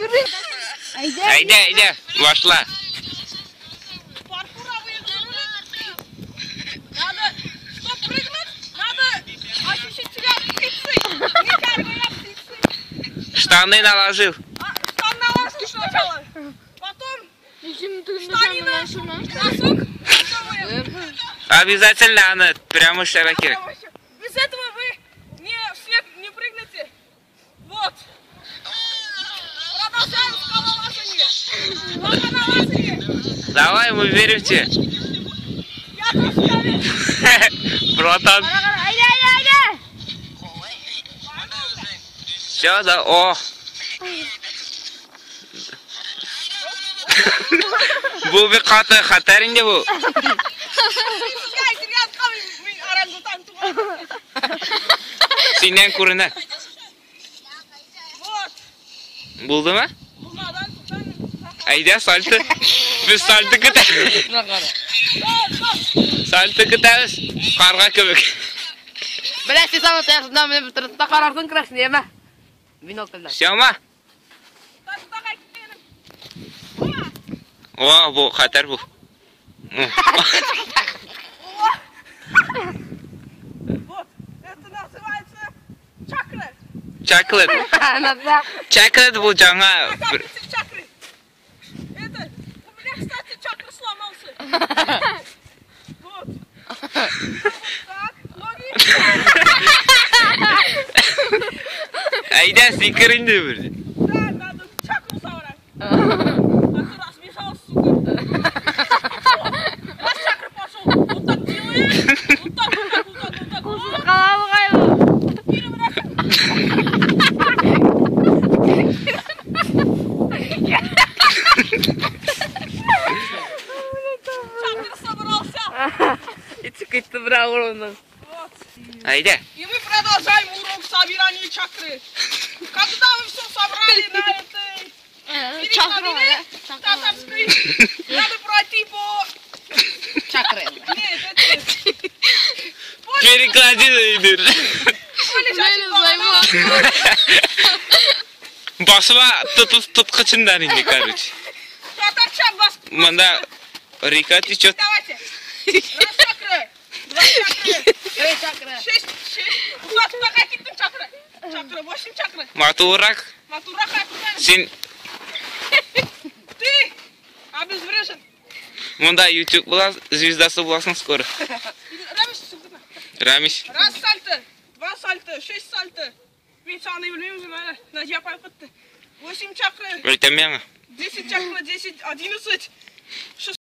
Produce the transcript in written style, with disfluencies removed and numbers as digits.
Ayda, başla. Штаны наложил. Штаны наложил сначала. Потом штанины, носок. Обязательно она прямо широко. Без этого вы в снег не прыгнете. Вот. Продолжаем скалолазание. Давай, мы верим в тебя. Я тоже верю. Братан. Все, да, о. Bu bir xatar indi bu. Senden kuruna. Buldu mu? Ayda saltı. Biz saltı kıtarız. Saltı kıtarız. Karga köpek. Bilesiz ama sen bir tırtıda kararsın kırarsın yeme. Binokülden. Şama. О, bu xatar bu. Вот, это называется чакра. Chocolate. Chocolate bu жаңа. Чакры. Это, у меня, кстати, чакра сломался. Вот. Так, ноги. Ayda sikir indi bir. Да, надо чакру собрать. А ты размешался, сука. Раз чакра пошел, вот так делаешь. Вот так. Чакра собрался. И цикать-то брал ровно. Вот. Ayda. И мы продолжаем урок собирания чакры. Когда вы все собрали на этой перекладине татарской, надо пройти по... Чакры. Нет, это... Перекладина иdir. Basma tutqıçından indi, короче. Татарча бас... Manda Rikat içot. Давайте. Раз чакры. Два чакры. Три чакры. Шесть. Узатка какие-то чакры. Чакры, 8 чакры. Матурак. Матура какая? Sen Ты обезврежен. manda YouTube звездасы bulasın skoro. Рамиш, сука. Рамиш. Раз сальто, два сальто, 6 сальто. Мен саны білмеймін уже, Надя апай қытты. 8 чакры, Өлтәмең. 10 чакры, 10, 11.